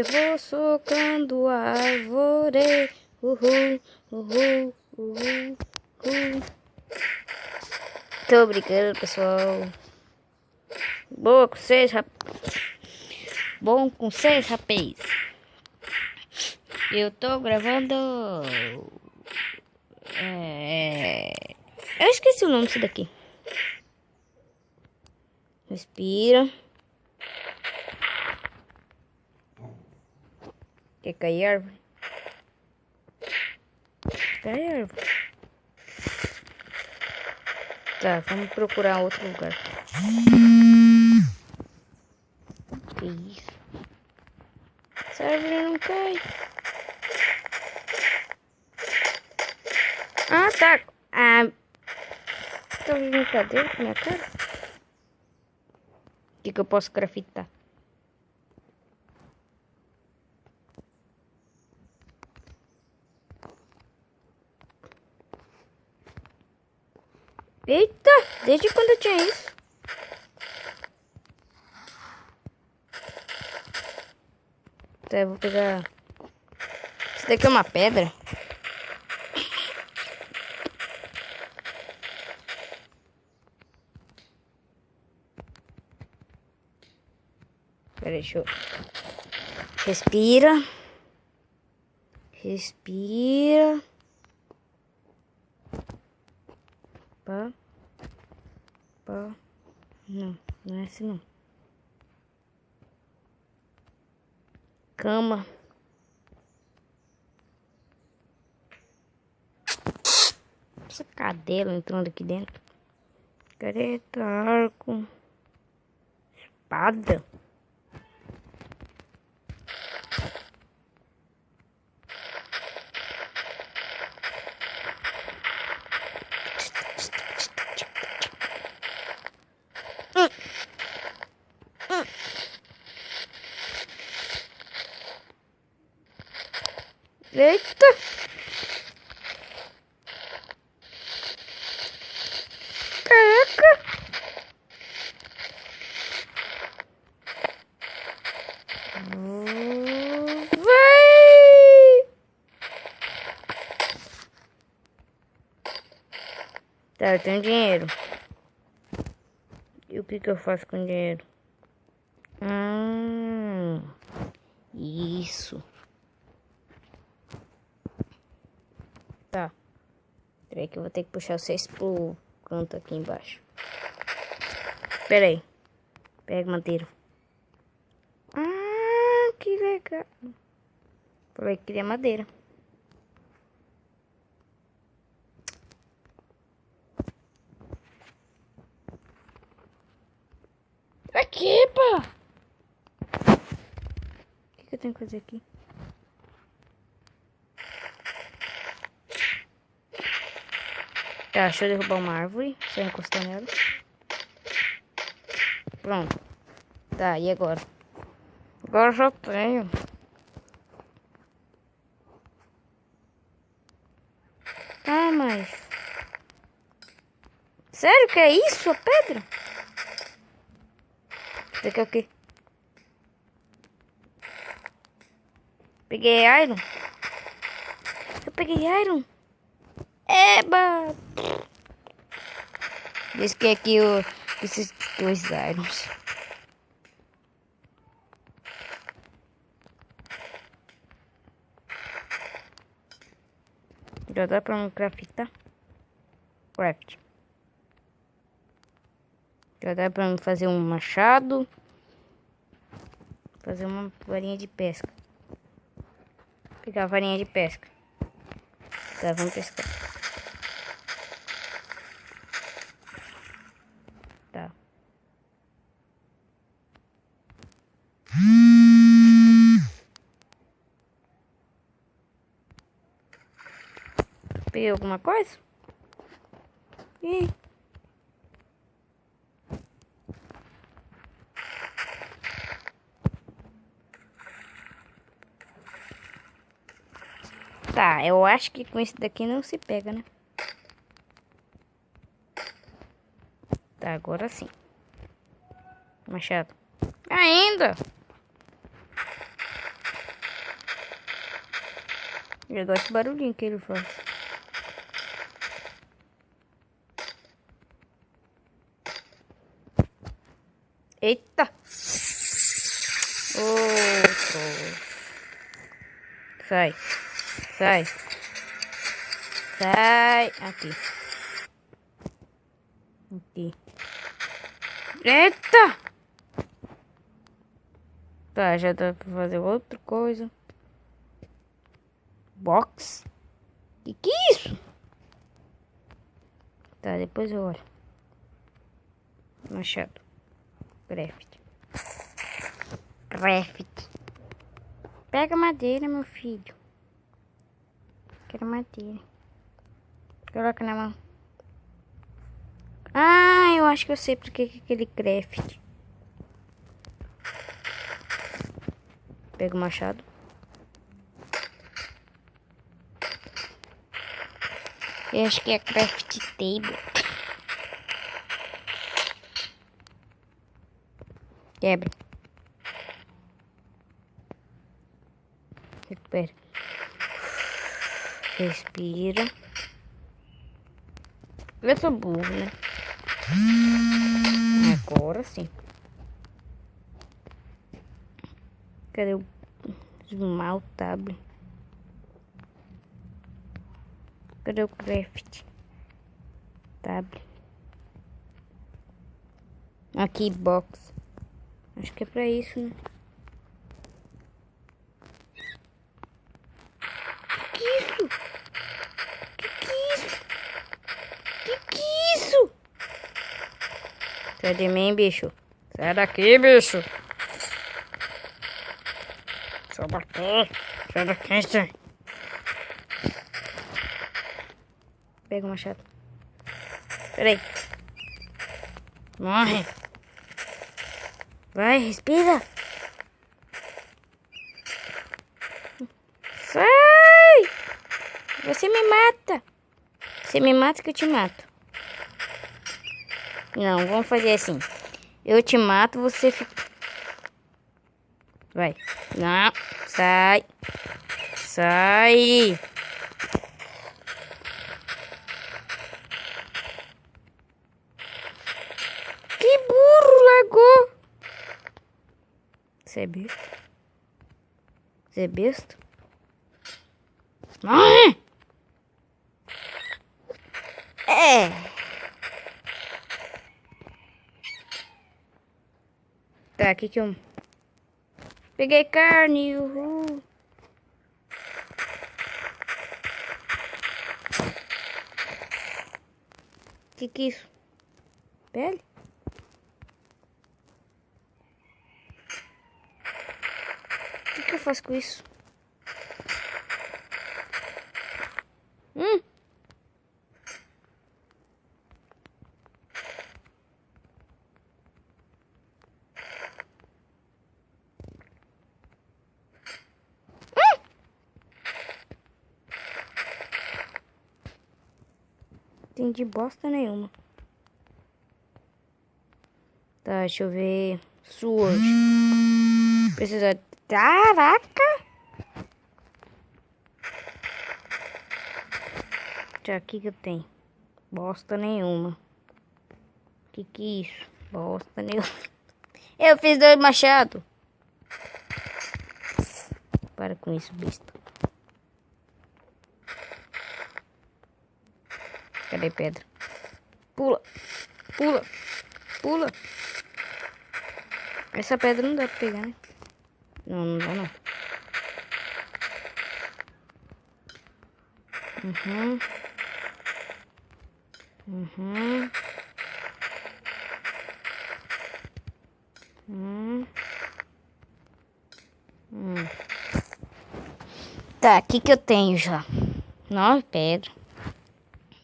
vou socando a árvore. Uhul, uhul, uhul, uhul. Tô brincando, pessoal. Boa com vocês, Bom com vocês, rapaz. Eu tô gravando. Eu esqueci o nome disso daqui. Respira. Quer cair árvore? Cai árvore. Tá, vamos procurar outro lugar. Que isso? Essa árvore não cai. Ah, tá. Ah, tô de brincadeira com minha cara. O que eu posso grafitar? Eita, desde quando eu tinha isso? Tá, eu vou pegar... Isso daqui é uma pedra? Pera aí, deixa eu... Respira. Respira. Pá. Pá. Não, não é assim não. Cama. Essa cadela entrando aqui dentro. Careta, arco. Espada. Eita! Caraca! Vai! Tá, eu tenho dinheiro. E o que eu faço com dinheiro? Isso. Tá. Peraí que eu vou ter que puxar vocês pro canto aqui embaixo. Peraí. Pega madeira. Ah, que legal. Falei que queria madeira. Aqui, pá. O que eu tenho que fazer aqui? Tá, deixa eu derrubar uma árvore. Só encostar nela. Pronto. Tá, e agora? Agora já tenho. Ah, mas... Sério que é isso, a pedra? Isso aqui é o quê? Peguei iron. Eu peguei iron. Eba! Diz que aqui eu preciso de 2 irons. Já dá pra um craftar? Craft. Já dá pra mim fazer um machado. Fazer uma varinha de pesca. Pegar a varinha de pesca. Tá, vamos pescar. Tá. Peguei alguma coisa? Ih. Tá, eu acho que com esse daqui não se pega, né? Tá, agora sim. Machado. Ainda! Eu gosto desse barulhinho que ele faz. Eita! Outro. Sai. Sai. Sai. Aqui. Aqui. Eita! Tá, já dá pra fazer outra coisa. Box? Que é isso? Tá, depois eu olho. Machado. Craft. Craft. Pega madeira, meu filho. Quero madeira. Coloca na mão. Ah, eu acho que eu sei porque que aquele craft. Pega o machado. Eu acho que é craft table. Quebra. Recupera. Respira. Eu sou burro, né? Agora sim. Cadê o zoomar o tablet? Cadê o craft? Tablet. Aqui, box. Acho que é pra isso, né? Que isso? Que isso? Que isso? Sai de mim, bicho. Sai daqui, bicho. Sai daqui. Sai daqui, sai. Pega o machado. Peraí. Morre. Vai, respira. Sai! Você me mata. Você me mata que eu te mato. Não, vamos fazer assim. Eu te mato, você fica... Vai. Não. Sai. Sai. Que burro, largou. Você é besta? Você é besta? Morre! É. Tá, aqui que eu... Peguei carne, uhul. Que é isso? Pele? O que eu faço com isso? Entendi bosta nenhuma. Tá, deixa eu ver. Sword. Precisa... Caraca! Tá, aqui que eu tenho. Bosta nenhuma. Que é isso? Bosta nenhuma. Eu fiz 2 machados. Para com isso, besta. Cadê pedra? Pula. Pula. Pula. Essa pedra não dá pra pegar, né? Não, não dá não. Tá, aqui que eu tenho já. 9 pedras.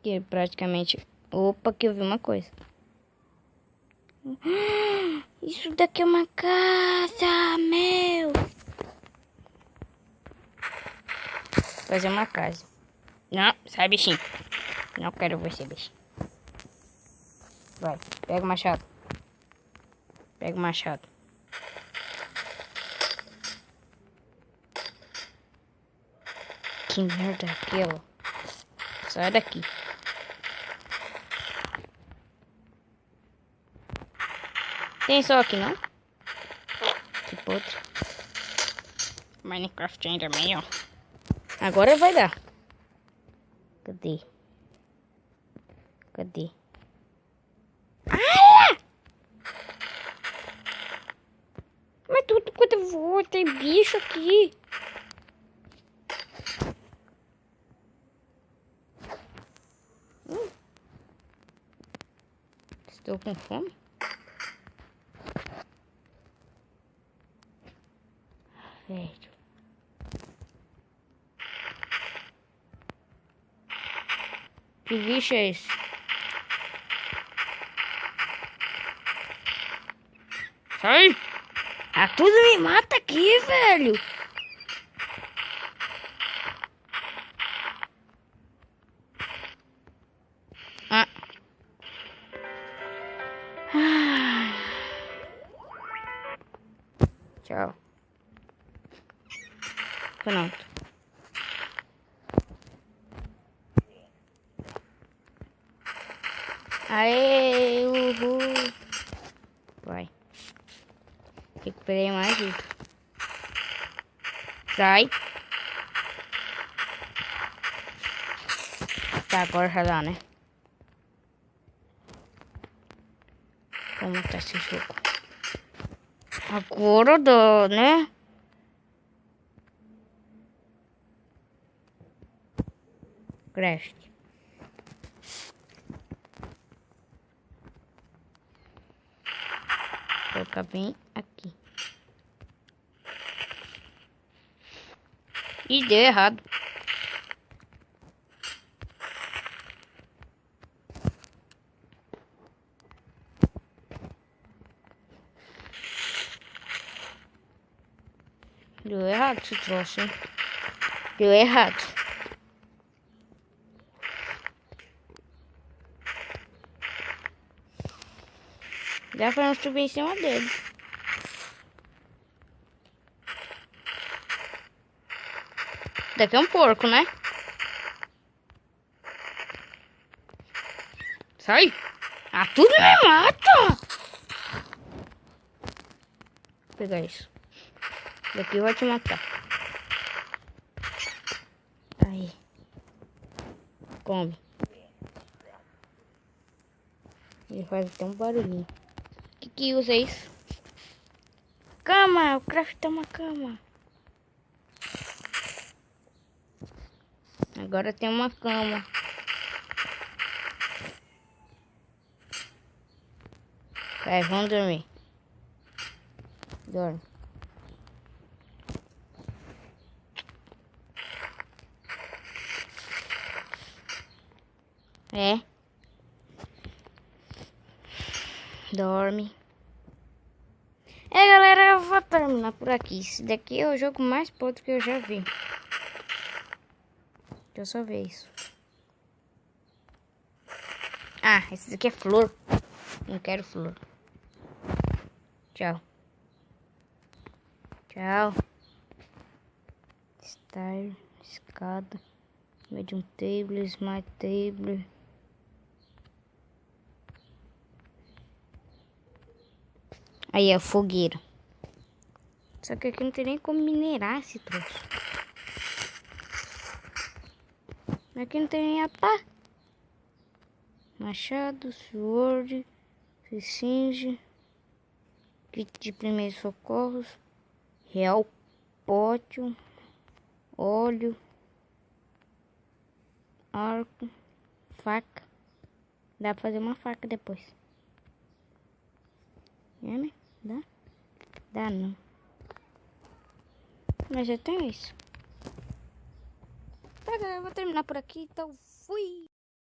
Que é praticamente... Opa, que eu vi uma coisa. Isso daqui é uma casa, meu. Fazer uma casa. Não, sai, bichinho. Não quero você, bichinho. Vai, pega o machado. Pega o machado. que merda é aquela? Sai daqui. Tem só aqui, não? Que podre. Minecraft ainda é melhor. Agora vai dar. Cadê? Cadê? Ah! Mas tudo quanto eu vou, tem bicho aqui. Estou com fome. Velho. Que bicho é esse? Sai! Ah, tudo me mata aqui, velho. Ah. Tchau. Pronto. Aê, uhul. Vai. Recuperei mais vida. Sai. Tá, agora já dá, né? Como tá esse jogo? Agora dá, né? Crash. Vou colocar bem aqui. Ih, deu errado. Deu errado esse troço, hein? Deu errado. Dá pra não subir em cima dele. Daqui é um porco, né? Sai! Ah, tudo me mata! Vou pegar isso. Daqui vai te matar. Aí. Come. Ele faz até um barulhinho. Que usa isso? Cama! O craft tem uma cama. Agora tem uma cama. Vai, vamos dormir. Dorme. É. Dorme. É, galera, eu vou terminar por aqui. Esse daqui é o jogo mais podre que eu já vi. Deixa eu só ver isso. Ah, esse daqui é flor. Não quero flor. Tchau. Tchau. Style, escada, medium table, smart table. Aí é fogueira. Só que aqui não tem nem como minerar esse troço. Aqui não tem nem a pá. Machado, sword, cinge, kit de primeiros socorros, real pótio, óleo, arco, faca. Dá pra fazer uma faca depois. É, né? Dá? Dá não. Mas eu tenho isso. Tá, galera, eu vou terminar por aqui, então fui!